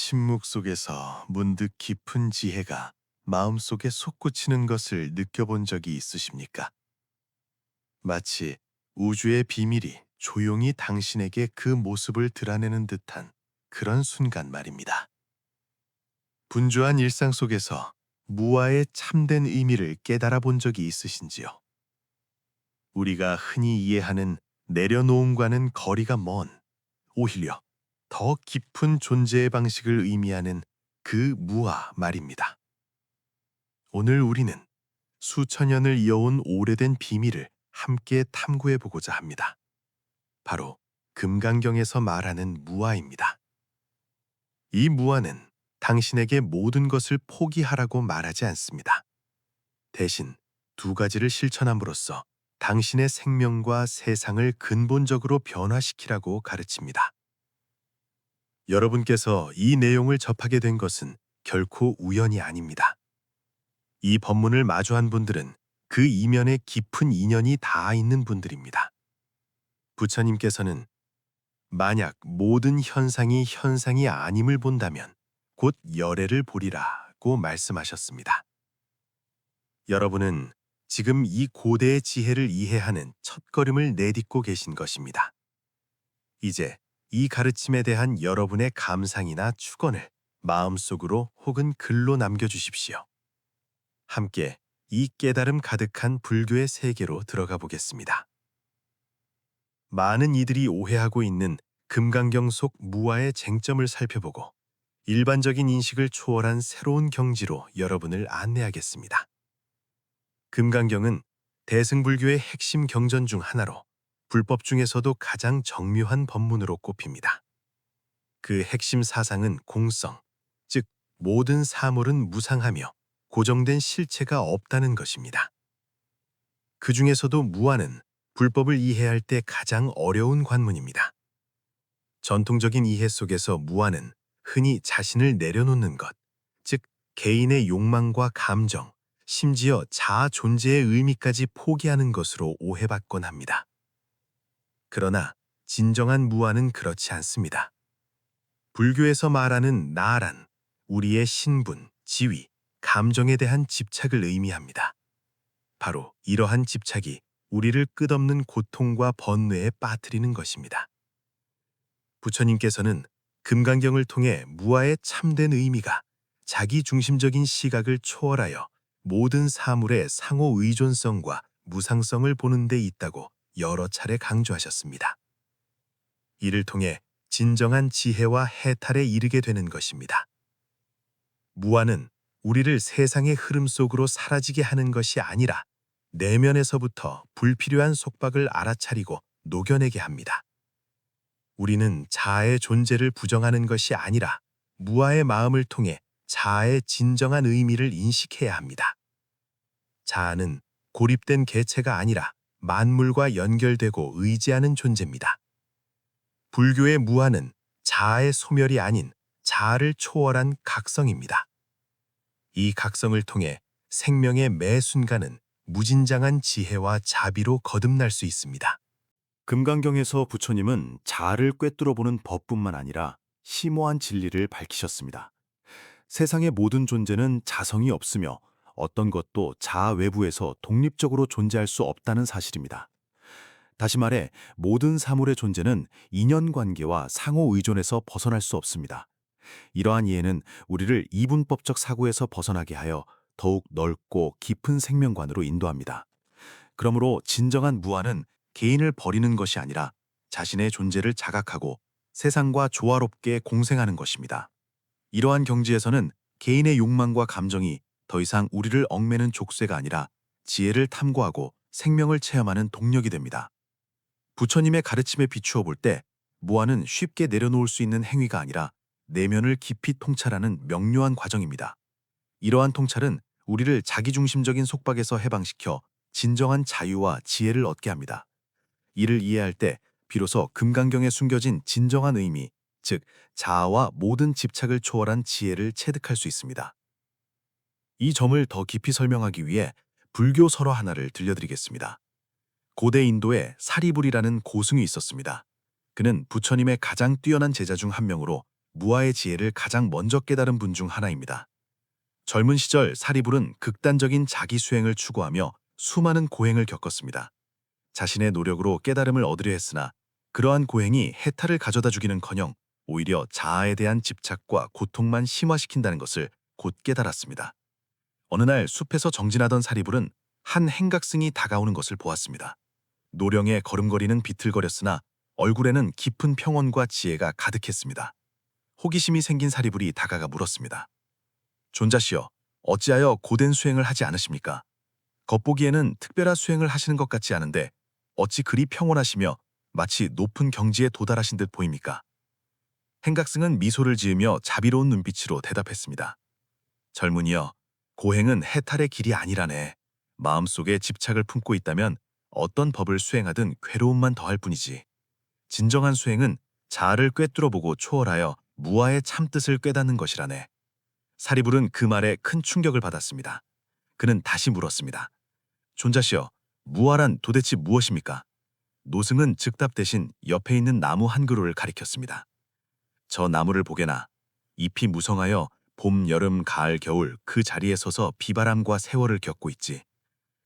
침묵 속에서 문득 깊은 지혜가 마음속에 솟구치는 것을 느껴본 적이 있으십니까? 마치 우주의 비밀이 조용히 당신에게 그 모습을 드러내는 듯한 그런 순간 말입니다. 분주한 일상 속에서 무아의 참된 의미를 깨달아 본 적이 있으신지요? 우리가 흔히 이해하는 내려놓음과는 거리가 먼, 오히려 더 깊은 존재의 방식을 의미하는 그 무아 말입니다. 오늘 우리는 수천 년을 이어온 오래된 비밀을 함께 탐구해 보고자 합니다. 바로 금강경에서 말하는 무아입니다. 이 무아는 당신에게 모든 것을 포기하라고 말하지 않습니다. 대신 두 가지를 실천함으로써 당신의 생명과 세상을 근본적으로 변화시키라고 가르칩니다. 여러분께서 이 내용을 접하게 된 것은 결코 우연이 아닙니다. 이 법문을 마주한 분들은 그 이면에 깊은 인연이 닿아 있는 분들입니다. 부처님께서는 만약 모든 현상이 아님을 본다면 곧 열애를 보리라고 말씀하셨습니다. 여러분은 지금 이 고대의 지혜를 이해하는 첫걸음을 내딛고 계신 것입니다. 이제 이 가르침에 대한 여러분의 감상이나 축언을 마음속으로 혹은 글로 남겨주십시오. 함께 이 깨달음 가득한 불교의 세계로 들어가 보겠습니다. 많은 이들이 오해하고 있는 금강경 속 무아의 쟁점을 살펴보고 일반적인 인식을 초월한 새로운 경지로 여러분을 안내하겠습니다. 금강경은 대승불교의 핵심 경전 중 하나로 불법 중에서도 가장 정묘한 법문으로 꼽힙니다. 그 핵심 사상은 공성, 즉 모든 사물은 무상하며 고정된 실체가 없다는 것입니다. 그 중에서도 무아는 불법을 이해할 때 가장 어려운 관문입니다. 전통적인 이해 속에서 무아는 흔히 자신을 내려놓는 것, 즉 개인의 욕망과 감정, 심지어 자아 존재의 의미까지 포기하는 것으로 오해받곤 합니다. 그러나 진정한 무아는 그렇지 않습니다. 불교에서 말하는 나란 우리의 신분, 지위, 감정에 대한 집착을 의미합니다. 바로 이러한 집착이 우리를 끝없는 고통과 번뇌에 빠뜨리는 것입니다. 부처님께서는 금강경을 통해 무아의 참된 의미가 자기 중심적인 시각을 초월하여 모든 사물의 상호 의존성과 무상성을 보는 데 있다고 여러 차례 강조하셨습니다. 이를 통해 진정한 지혜와 해탈에 이르게 되는 것입니다. 무아는 우리를 세상의 흐름 속으로 사라지게 하는 것이 아니라 내면에서부터 불필요한 속박을 알아차리고 녹여내게 합니다. 우리는 자아의 존재를 부정하는 것이 아니라 무아의 마음을 통해 자아의 진정한 의미를 인식해야 합니다. 자아는 고립된 개체가 아니라 만물과 연결되고 의지하는 존재입니다. 불교의 무아는 자아의 소멸이 아닌 자아를 초월한 각성입니다. 이 각성을 통해 생명의 매 순간은 무진장한 지혜와 자비로 거듭날 수 있습니다. 금강경에서 부처님은 자아를 꿰뚫어보는 법뿐만 아니라 심오한 진리를 밝히셨습니다. 세상의 모든 존재는 자성이 없으며 어떤 것도 자아 외부에서 독립적으로 존재할 수 없다는 사실입니다. 다시 말해 모든 사물의 존재는 인연관계와 상호의존에서 벗어날 수 없습니다. 이러한 이해는 우리를 이분법적 사고에서 벗어나게 하여 더욱 넓고 깊은 생명관으로 인도합니다. 그러므로 진정한 무아는 개인을 버리는 것이 아니라 자신의 존재를 자각하고 세상과 조화롭게 공생하는 것입니다. 이러한 경지에서는 개인의 욕망과 감정이 더 이상 우리를 얽매는 족쇄가 아니라 지혜를 탐구하고 생명을 체험하는 동력이 됩니다. 부처님의 가르침에 비추어 볼 때 무아는 쉽게 내려놓을 수 있는 행위가 아니라 내면을 깊이 통찰하는 명료한 과정입니다. 이러한 통찰은 우리를 자기중심적인 속박에서 해방시켜 진정한 자유와 지혜를 얻게 합니다. 이를 이해할 때 비로소 금강경에 숨겨진 진정한 의미, 즉 자아와 모든 집착을 초월한 지혜를 체득할 수 있습니다. 이 점을 더 깊이 설명하기 위해 불교 설화 하나를 들려드리겠습니다. 고대 인도에 사리불이라는 고승이 있었습니다. 그는 부처님의 가장 뛰어난 제자 중 한 명으로 무아의 지혜를 가장 먼저 깨달은 분 중 하나입니다. 젊은 시절 사리불은 극단적인 자기 수행을 추구하며 수많은 고행을 겪었습니다. 자신의 노력으로 깨달음을 얻으려 했으나 그러한 고행이 해탈을 가져다 주기는커녕 오히려 자아에 대한 집착과 고통만 심화시킨다는 것을 곧 깨달았습니다. 어느 날 숲에서 정진하던 사리불은 한 행각승이 다가오는 것을 보았습니다. 노령에 걸음걸이는 비틀거렸으나 얼굴에는 깊은 평온과 지혜가 가득했습니다. 호기심이 생긴 사리불이 다가가 물었습니다. 존자시여, 어찌하여 고된 수행을 하지 않으십니까? 겉보기에는 특별한 수행을 하시는 것 같지 않은데 어찌 그리 평온하시며 마치 높은 경지에 도달하신 듯 보입니까? 행각승은 미소를 지으며 자비로운 눈빛으로 대답했습니다. 젊은이여, 고행은 해탈의 길이 아니라네. 마음속에 집착을 품고 있다면 어떤 법을 수행하든 괴로움만 더할 뿐이지. 진정한 수행은 자아를 꿰뚫어보고 초월하여 무아의 참뜻을 깨닫는 것이라네. 사리불은 그 말에 큰 충격을 받았습니다. 그는 다시 물었습니다. 존자시여, 무아란 도대체 무엇입니까? 노승은 즉답 대신 옆에 있는 나무 한 그루를 가리켰습니다. 저 나무를 보게나. 잎이 무성하여 봄, 여름, 가을, 겨울 그 자리에 서서 비바람과 세월을 겪고 있지.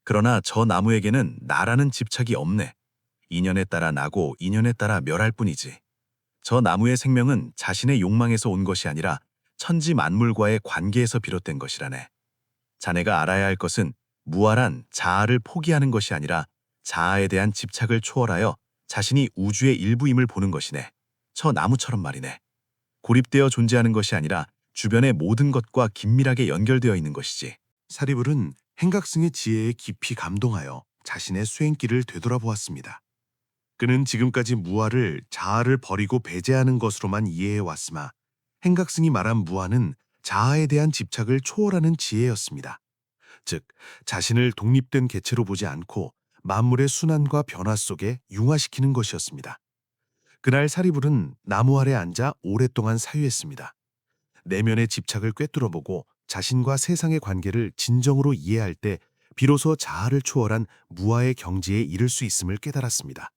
그러나 저 나무에게는 나라는 집착이 없네. 인연에 따라 나고 인연에 따라 멸할 뿐이지. 저 나무의 생명은 자신의 욕망에서 온 것이 아니라 천지 만물과의 관계에서 비롯된 것이라네. 자네가 알아야 할 것은 무아란 자아를 포기하는 것이 아니라 자아에 대한 집착을 초월하여 자신이 우주의 일부임을 보는 것이네. 저 나무처럼 말이네. 고립되어 존재하는 것이 아니라 주변의 모든 것과 긴밀하게 연결되어 있는 것이지. 사리불은 행각승의 지혜에 깊이 감동하여 자신의 수행길을 되돌아보았습니다. 그는 지금까지 무아를 자아를 버리고 배제하는 것으로만 이해해왔으나 행각승이 말한 무아는 자아에 대한 집착을 초월하는 지혜였습니다. 즉, 자신을 독립된 개체로 보지 않고 만물의 순환과 변화 속에 융화시키는 것이었습니다. 그날 사리불은 나무 아래 앉아 오랫동안 사유했습니다. 내면의 집착을 꿰뚫어보고 자신과 세상의 관계를 진정으로 이해할 때 비로소 자아를 초월한 무아의 경지에 이를 수 있음을 깨달았습니다.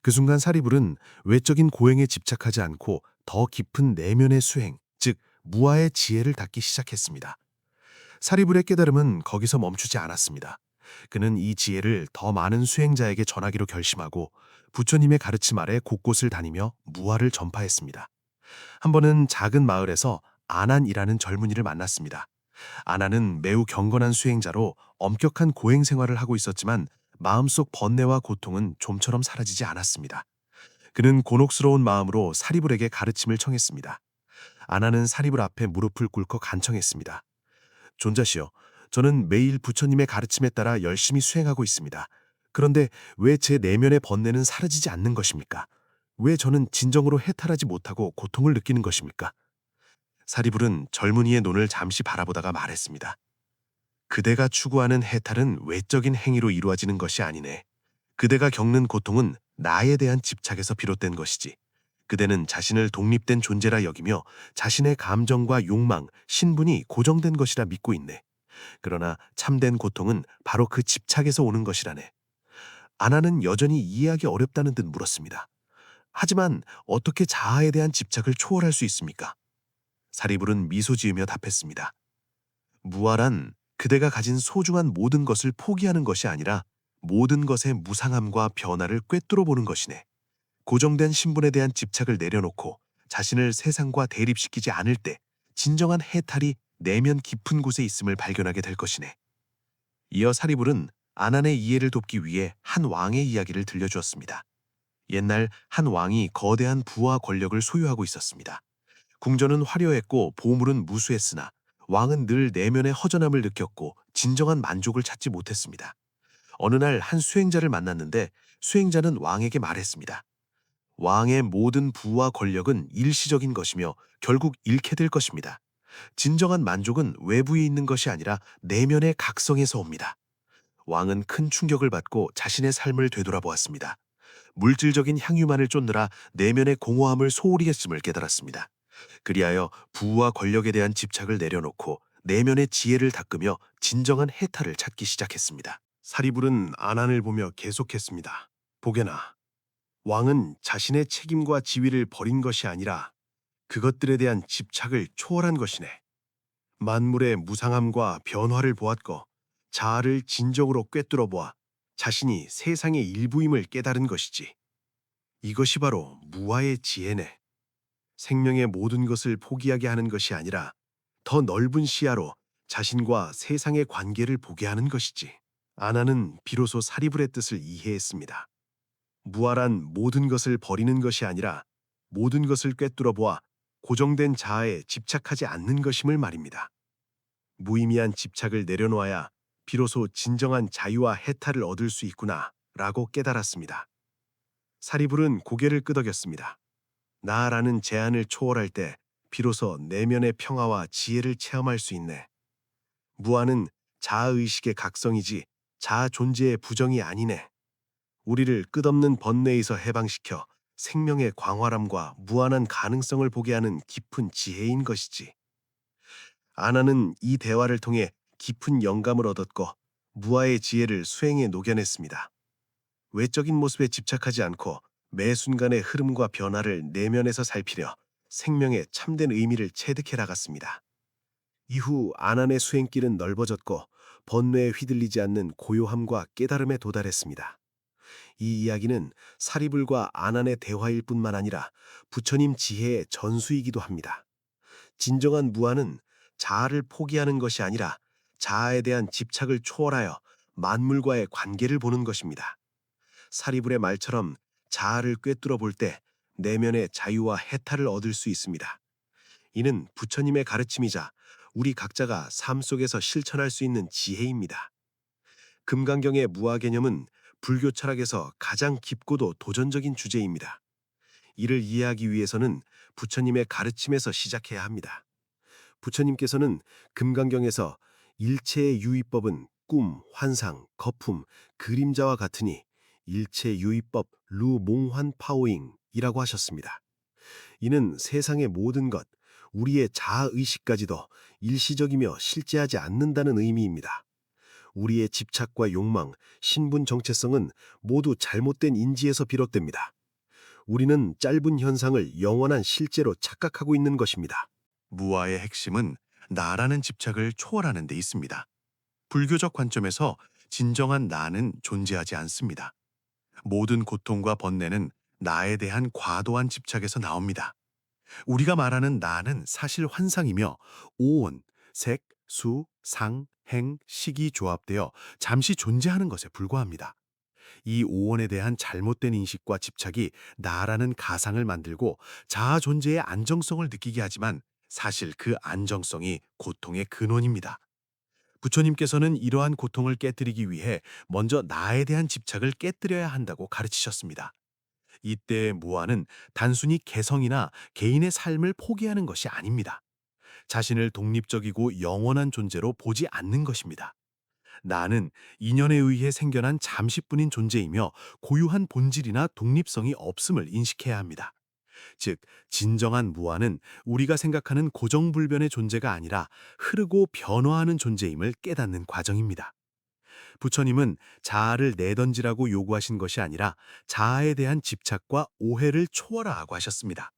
그 순간 사리불은 외적인 고행에 집착하지 않고 더 깊은 내면의 수행, 즉 무아의 지혜를 닫기 시작했습니다. 사리불의 깨달음은 거기서 멈추지 않았습니다. 그는 이 지혜를 더 많은 수행자에게 전하기로 결심하고 부처님의 가르침 아래 곳곳을 다니며 무아를 전파했습니다. 한 번은 작은 마을에서 아난이라는 젊은이를 만났습니다. 아난은 매우 경건한 수행자로 엄격한 고행 생활을 하고 있었지만 마음속 번뇌와 고통은 좀처럼 사라지지 않았습니다. 그는 곤혹스러운 마음으로 사리불에게 가르침을 청했습니다. 아난은 사리불 앞에 무릎을 꿇고 간청했습니다. 존자시여, 저는 매일 부처님의 가르침에 따라 열심히 수행하고 있습니다. 그런데 왜 제 내면의 번뇌는 사라지지 않는 것입니까? 왜 저는 진정으로 해탈하지 못하고 고통을 느끼는 것입니까? 사리불은 젊은이의 눈을 잠시 바라보다가 말했습니다. 그대가 추구하는 해탈은 외적인 행위로 이루어지는 것이 아니네. 그대가 겪는 고통은 나에 대한 집착에서 비롯된 것이지. 그대는 자신을 독립된 존재라 여기며 자신의 감정과 욕망, 신분이 고정된 것이라 믿고 있네. 그러나 참된 고통은 바로 그 집착에서 오는 것이라네. 아나는 여전히 이해하기 어렵다는 듯 물었습니다. 하지만 어떻게 자아에 대한 집착을 초월할 수 있습니까? 사리불은 미소 지으며 답했습니다. 무아란 그대가 가진 소중한 모든 것을 포기하는 것이 아니라 모든 것의 무상함과 변화를 꿰뚫어 보는 것이네. 고정된 신분에 대한 집착을 내려놓고 자신을 세상과 대립시키지 않을 때 진정한 해탈이 내면 깊은 곳에 있음을 발견하게 될 것이네. 이어 사리불은 아난의 이해를 돕기 위해 한 왕의 이야기를 들려주었습니다. 옛날 한 왕이 거대한 부와 권력을 소유하고 있었습니다. 궁전은 화려했고 보물은 무수했으나 왕은 늘 내면의 허전함을 느꼈고 진정한 만족을 찾지 못했습니다. 어느 날 한 수행자를 만났는데 수행자는 왕에게 말했습니다. 왕의 모든 부와 권력은 일시적인 것이며 결국 잃게 될 것입니다. 진정한 만족은 외부에 있는 것이 아니라 내면의 각성에서 옵니다. 왕은 큰 충격을 받고 자신의 삶을 되돌아보았습니다. 물질적인 향유만을 쫓느라 내면의 공허함을 소홀히 했음을 깨달았습니다. 그리하여 부와 권력에 대한 집착을 내려놓고 내면의 지혜를 닦으며 진정한 해탈을 찾기 시작했습니다. 사리불은 아난을 보며 계속했습니다. 보게나, 왕은 자신의 책임과 지위를 버린 것이 아니라 그것들에 대한 집착을 초월한 것이네. 만물의 무상함과 변화를 보았고 자아를 진정으로 꿰뚫어 보아 자신이 세상의 일부임을 깨달은 것이지. 이것이 바로 무아의 지혜네. 생명의 모든 것을 포기하게 하는 것이 아니라 더 넓은 시야로 자신과 세상의 관계를 보게 하는 것이지. 아나는 비로소 사리불의 뜻을 이해했습니다. 무아란 모든 것을 버리는 것이 아니라 모든 것을 꿰뚫어 보아 고정된 자아에 집착하지 않는 것임을 말입니다. 무의미한 집착을 내려놓아야 비로소 진정한 자유와 해탈을 얻을 수 있구나 라고 깨달았습니다. 사리불은 고개를 끄덕였습니다. 나라는 제한을 초월할 때 비로소 내면의 평화와 지혜를 체험할 수 있네. 무아는 자아의식의 각성이지 자아 존재의 부정이 아니네. 우리를 끝없는 번뇌에서 해방시켜 생명의 광활함과 무한한 가능성을 보게 하는 깊은 지혜인 것이지. 아나는 이 대화를 통해 깊은 영감을 얻었고 무아의 지혜를 수행에 녹여냈습니다. 외적인 모습에 집착하지 않고 매 순간의 흐름과 변화를 내면에서 살피려 생명의 참된 의미를 체득해 나갔습니다. 이후 아난의 수행길은 넓어졌고 번뇌에 휘둘리지 않는 고요함과 깨달음에 도달했습니다. 이 이야기는 사리불과 아난의 대화일 뿐만 아니라 부처님 지혜의 전수이기도 합니다. 진정한 무아는 자아를 포기하는 것이 아니라 자아에 대한 집착을 초월하여 만물과의 관계를 보는 것입니다. 사리불의 말처럼 자아를 꿰뚫어 볼 때 내면의 자유와 해탈을 얻을 수 있습니다. 이는 부처님의 가르침이자 우리 각자가 삶 속에서 실천할 수 있는 지혜입니다. 금강경의 무아 개념은 불교 철학에서 가장 깊고도 도전적인 주제입니다. 이를 이해하기 위해서는 부처님의 가르침에서 시작해야 합니다. 부처님께서는 금강경에서 일체의 유의법은 꿈, 환상, 거품, 그림자와 같으니 일체 유의법 루몽환 파오잉이라고 하셨습니다. 이는 세상의 모든 것, 우리의 자아의식까지도 일시적이며 실제하지 않는다는 의미입니다. 우리의 집착과 욕망, 신분 정체성은 모두 잘못된 인지에서 비롯됩니다. 우리는 짧은 현상을 영원한 실제로 착각하고 있는 것입니다. 무아의 핵심은 나라는 집착을 초월하는 데 있습니다. 불교적 관점에서 진정한 나는 존재하지 않습니다. 모든 고통과 번뇌는 나에 대한 과도한 집착에서 나옵니다. 우리가 말하는 나는 사실 환상이며 오온, 색, 수, 상, 행, 식이 조합되어 잠시 존재하는 것에 불과합니다. 이 오원에 대한 잘못된 인식과 집착이 나라는 가상을 만들고 자아 존재의 안정성을 느끼게 하지만 사실 그 안정성이 고통의 근원입니다. 부처님께서는 이러한 고통을 깨뜨리기 위해 먼저 나에 대한 집착을 깨뜨려야 한다고 가르치셨습니다. 이때의 무아는 단순히 개성이나 개인의 삶을 포기하는 것이 아닙니다. 자신을 독립적이고 영원한 존재로 보지 않는 것입니다. 나는 인연에 의해 생겨난 잠시뿐인 존재이며 고유한 본질이나 독립성이 없음을 인식해야 합니다. 즉, 진정한 무아는 우리가 생각하는 고정불변의 존재가 아니라 흐르고 변화하는 존재임을 깨닫는 과정입니다. 부처님은 자아를 내던지라고 요구하신 것이 아니라 자아에 대한 집착과 오해를 초월하라고 하셨습니다.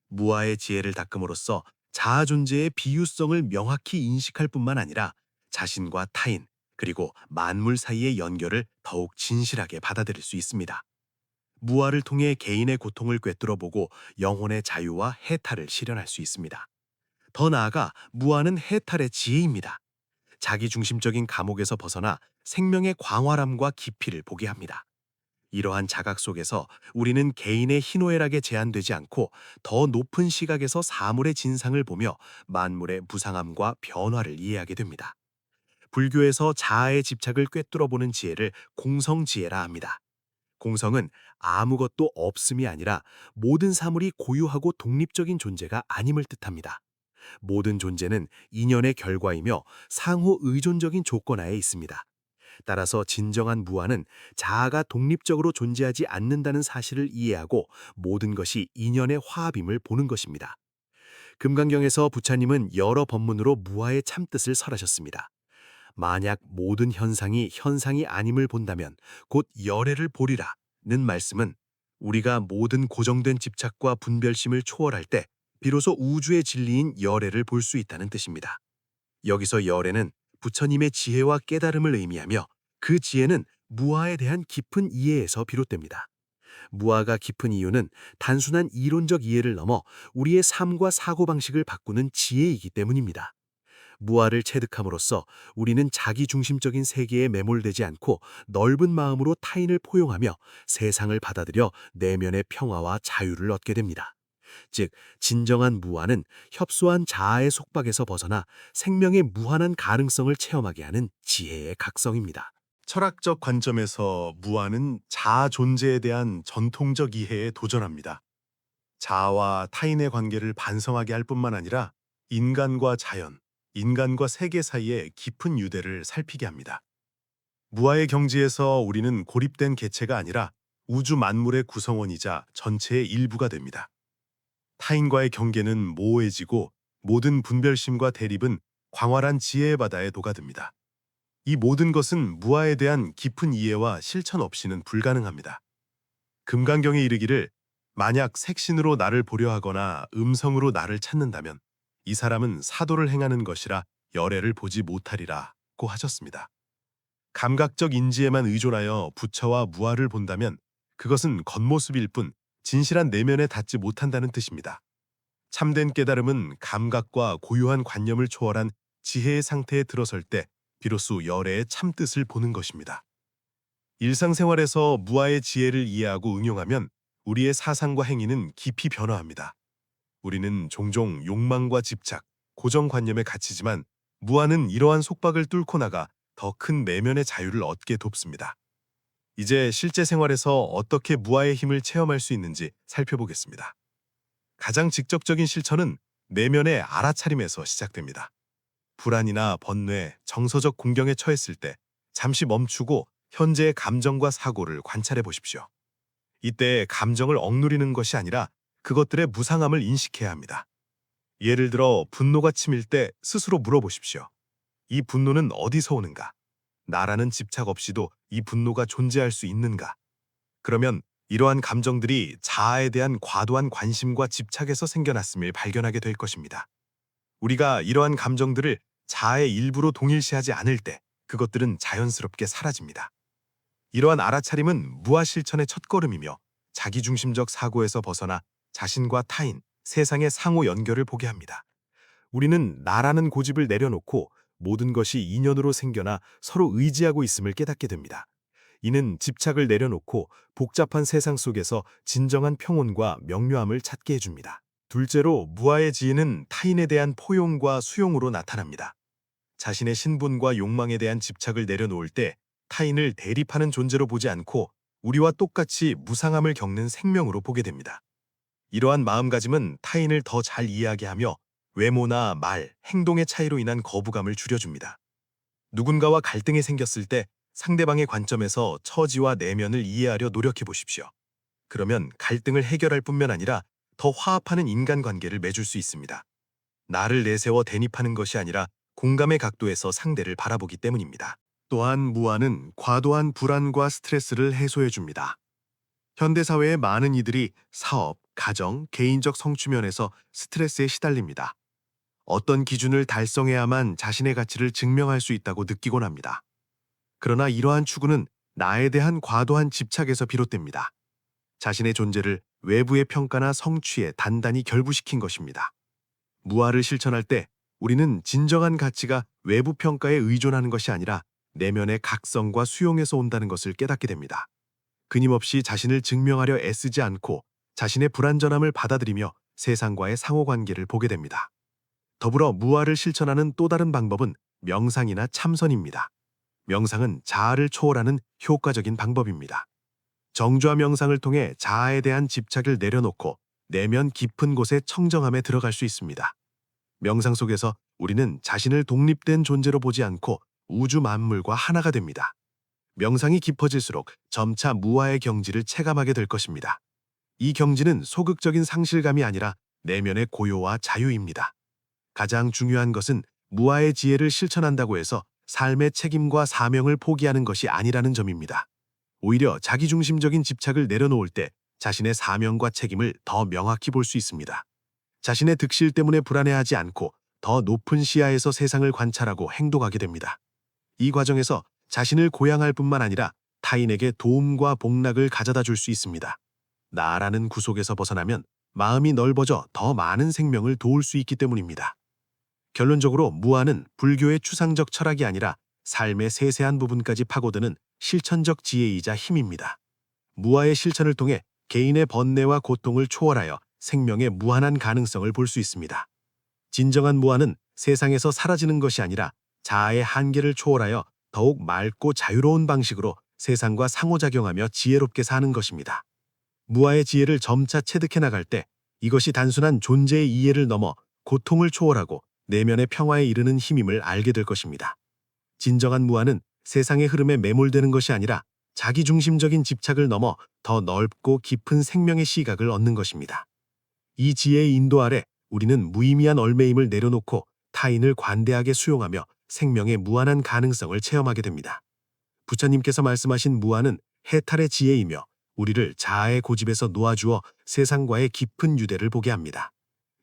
무아의 지혜를 닦음으로써 자아 존재의 비유성을 명확히 인식할 뿐만 아니라 자신과 타인, 그리고 만물 사이의 연결을 더욱 진실하게 받아들일 수 있습니다. 무아를 통해 개인의 고통을 꿰뚫어보고 영혼의 자유와 해탈을 실현할 수 있습니다. 더 나아가 무아는 해탈의 지혜입니다. 자기중심적인 감옥에서 벗어나 생명의 광활함과 깊이를 보게 합니다. 이러한 자각 속에서 우리는 개인의 희노애락에 제한되지 않고 더 높은 시각에서 사물의 진상을 보며 만물의 무상함과 변화를 이해하게 됩니다. 불교에서 자아의 집착을 꿰뚫어보는 지혜를 공성지혜라 합니다. 공성은 아무것도 없음이 아니라 모든 사물이 고유하고 독립적인 존재가 아님을 뜻합니다. 모든 존재는 인연의 결과이며 상호 의존적인 조건하에 있습니다. 따라서 진정한 무아는 자아가 독립적으로 존재하지 않는다는 사실을 이해하고 모든 것이 인연의 화합임을 보는 것입니다. 금강경에서 부처님은 여러 법문으로 무아의 참뜻을 설하셨습니다. 만약 모든 현상이 현상이 아님을 본다면 곧 열애를 보리라는 말씀은 우리가 모든 고정된 집착과 분별심을 초월할 때 비로소 우주의 진리인 열애를 볼 수 있다는 뜻입니다. 여기서 열애는 부처님의 지혜와 깨달음을 의미하며 그 지혜는 무아에 대한 깊은 이해에서 비롯됩니다. 무아가 깊은 이유는 단순한 이론적 이해를 넘어 우리의 삶과 사고방식을 바꾸는 지혜이기 때문입니다. 무아를 체득함으로써 우리는 자기중심적인 세계에 매몰되지 않고 넓은 마음으로 타인을 포용하며 세상을 받아들여 내면의 평화와 자유를 얻게 됩니다. 즉, 진정한 무아는 협소한 자아의 속박에서 벗어나 생명의 무한한 가능성을 체험하게 하는 지혜의 각성입니다. 철학적 관점에서 무아는 자아 존재에 대한 전통적 이해에 도전합니다. 자아와 타인의 관계를 반성하게 할 뿐만 아니라 인간과 자연, 인간과 세계 사이의 깊은 유대를 살피게 합니다. 무아의 경지에서 우리는 고립된 개체가 아니라 우주 만물의 구성원이자 전체의 일부가 됩니다. 타인과의 경계는 모호해지고 모든 분별심과 대립은 광활한 지혜의 바다에 녹아듭니다. 이 모든 것은 무아에 대한 깊은 이해와 실천 없이는 불가능합니다. 금강경에 이르기를 만약 색신으로 나를 보려 하거나 음성으로 나를 찾는다면 이 사람은 사도를 행하는 것이라 열애를 보지 못하리라고 하셨습니다. 감각적 인지에만 의존하여 부처와 무아를 본다면 그것은 겉모습일 뿐 진실한 내면에 닿지 못한다는 뜻입니다. 참된 깨달음은 감각과 고유한 관념을 초월한 지혜의 상태에 들어설 때 비로소 열애의 참뜻을 보는 것입니다. 일상생활에서 무아의 지혜를 이해하고 응용하면 우리의 사상과 행위는 깊이 변화합니다. 우리는 종종 욕망과 집착, 고정관념에 갇히지만 무아는 이러한 속박을 뚫고 나가 더 큰 내면의 자유를 얻게 돕습니다. 이제 실제 생활에서 어떻게 무아의 힘을 체험할 수 있는지 살펴보겠습니다. 가장 직접적인 실천은 내면의 알아차림에서 시작됩니다. 불안이나 번뇌, 정서적 공경에 처했을 때 잠시 멈추고 현재의 감정과 사고를 관찰해 보십시오. 이때 감정을 억누리는 것이 아니라 그것들의 무상함을 인식해야 합니다. 예를 들어 분노가 치밀 때 스스로 물어보십시오. 이 분노는 어디서 오는가? 나라는 집착 없이도 이 분노가 존재할 수 있는가? 그러면 이러한 감정들이 자아에 대한 과도한 관심과 집착에서 생겨났음을 발견하게 될 것입니다. 우리가 이러한 감정들을 자아의 일부로 동일시하지 않을 때 그것들은 자연스럽게 사라집니다. 이러한 알아차림은 무아 실천의 첫걸음이며 자기중심적 사고에서 벗어나 자신과 타인, 세상의 상호 연결을 보게 합니다. 우리는 나라는 고집을 내려놓고 모든 것이 인연으로 생겨나 서로 의지하고 있음을 깨닫게 됩니다. 이는 집착을 내려놓고 복잡한 세상 속에서 진정한 평온과 명료함을 찾게 해줍니다. 둘째로 무아의 지혜는 타인에 대한 포용과 수용으로 나타납니다. 자신의 신분과 욕망에 대한 집착을 내려놓을 때 타인을 대립하는 존재로 보지 않고 우리와 똑같이 무상함을 겪는 생명으로 보게 됩니다. 이러한 마음가짐은 타인을 더 잘 이해하게 하며 외모나 말, 행동의 차이로 인한 거부감을 줄여줍니다. 누군가와 갈등이 생겼을 때 상대방의 관점에서 처지와 내면을 이해하려 노력해 보십시오. 그러면 갈등을 해결할 뿐만 아니라 더 화합하는 인간관계를 맺을 수 있습니다. 나를 내세워 대립하는 것이 아니라 공감의 각도에서 상대를 바라보기 때문입니다. 또한 무아는 과도한 불안과 스트레스를 해소해 줍니다. 현대사회의 많은 이들이 사업, 가정, 개인적 성취면에서 스트레스에 시달립니다. 어떤 기준을 달성해야만 자신의 가치를 증명할 수 있다고 느끼곤 합니다. 그러나 이러한 추구는 나에 대한 과도한 집착에서 비롯됩니다. 자신의 존재를 외부의 평가나 성취에 단단히 결부시킨 것입니다. 무아를 실천할 때 우리는 진정한 가치가 외부 평가에 의존하는 것이 아니라 내면의 각성과 수용에서 온다는 것을 깨닫게 됩니다. 끊임없이 자신을 증명하려 애쓰지 않고 자신의 불완전함을 받아들이며 세상과의 상호관계를 보게 됩니다. 더불어 무아를 실천하는 또 다른 방법은 명상이나 참선입니다. 명상은 자아를 초월하는 효과적인 방법입니다. 정주와 명상을 통해 자아에 대한 집착을 내려놓고 내면 깊은 곳의 청정함에 들어갈 수 있습니다. 명상 속에서 우리는 자신을 독립된 존재로 보지 않고 우주 만물과 하나가 됩니다. 명상이 깊어질수록 점차 무아의 경지를 체감하게 될 것입니다. 이 경지는 소극적인 상실감이 아니라 내면의 고요와 자유입니다. 가장 중요한 것은 무아의 지혜를 실천한다고 해서 삶의 책임과 사명을 포기하는 것이 아니라는 점입니다. 오히려 자기중심적인 집착을 내려놓을 때 자신의 사명과 책임을 더 명확히 볼 수 있습니다. 자신의 득실 때문에 불안해하지 않고 더 높은 시야에서 세상을 관찰하고 행동하게 됩니다. 이 과정에서 자신을 고양할 뿐만 아니라 타인에게 도움과 복락을 가져다 줄 수 있습니다. 나라는 구속에서 벗어나면 마음이 넓어져 더 많은 생명을 도울 수 있기 때문입니다. 결론적으로 무아는 불교의 추상적 철학이 아니라 삶의 세세한 부분까지 파고드는 실천적 지혜이자 힘입니다. 무아의 실천을 통해 개인의 번뇌와 고통을 초월하여 생명의 무한한 가능성을 볼 수 있습니다. 진정한 무아는 세상에서 사라지는 것이 아니라 자아의 한계를 초월하여 더욱 맑고 자유로운 방식으로 세상과 상호작용하며 지혜롭게 사는 것입니다. 무아의 지혜를 점차 체득해 나갈 때 이것이 단순한 존재의 이해를 넘어 고통을 초월하고 내면의 평화에 이르는 힘임을 알게 될 것입니다. 진정한 무아는 세상의 흐름에 매몰되는 것이 아니라 자기중심적인 집착을 넘어 더 넓고 깊은 생명의 시각을 얻는 것입니다. 이 지혜의 인도 아래 우리는 무의미한 얼매임을 내려놓고 타인을 관대하게 수용하며 생명의 무한한 가능성을 체험하게 됩니다. 부처님께서 말씀하신 무아는 해탈의 지혜이며 우리를 자아의 고집에서 놓아주어 세상과의 깊은 유대를 보게 합니다.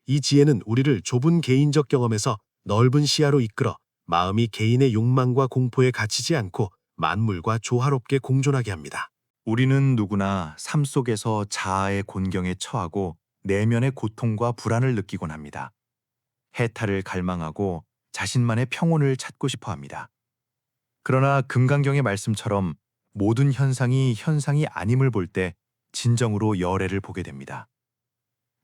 이 지혜는 우리를 좁은 개인적 경험에서 넓은 시야로 이끌어 마음이 개인의 욕망과 공포에 갇히지 않고 만물과 조화롭게 공존하게 합니다. 우리는 누구나 삶 속에서 자아의 곤경에 처하고 내면의 고통과 불안을 느끼곤 합니다. 해탈을 갈망하고 자신만의 평온을 찾고 싶어 합니다. 그러나 금강경의 말씀처럼 모든 현상이 아님을 볼 때 진정으로 열애를 보게 됩니다.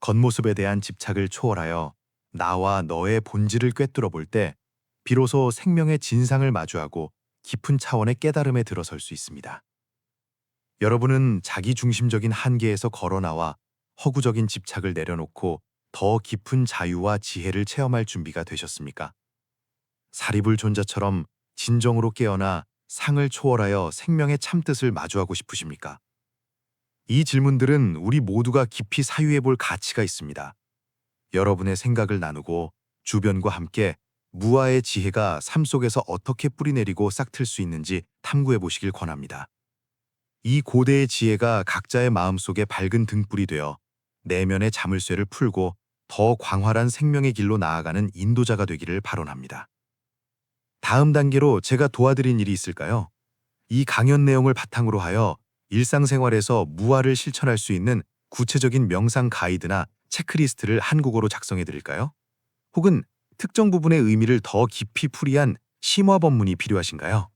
겉모습에 대한 집착을 초월하여 나와 너의 본질을 꿰뚫어 볼 때 비로소 생명의 진상을 마주하고 깊은 차원의 깨달음에 들어설 수 있습니다. 여러분은 자기중심적인 한계에서 걸어나와 허구적인 집착을 내려놓고 더 깊은 자유와 지혜를 체험할 준비가 되셨습니까? 사리불 존자처럼 진정으로 깨어나 상을 초월하여 생명의 참뜻을 마주하고 싶으십니까? 이 질문들은 우리 모두가 깊이 사유해 볼 가치가 있습니다. 여러분의 생각을 나누고 주변과 함께 무아의 지혜가 삶 속에서 어떻게 뿌리내리고 싹틀 수 있는지 탐구해 보시길 권합니다. 이 고대의 지혜가 각자의 마음속에 밝은 등불이 되어 내면의 자물쇠를 풀고 더 광활한 생명의 길로 나아가는 인도자가 되기를 발언합니다. 다음 단계로 제가 도와드린 일이 있을까요? 이 강연 내용을 바탕으로 하여 일상생활에서 무아를 실천할 수 있는 구체적인 명상 가이드나 체크리스트를 한국어로 작성해 드릴까요? 혹은 특정 부분의 의미를 더 깊이 풀이한 심화 법문이 필요하신가요?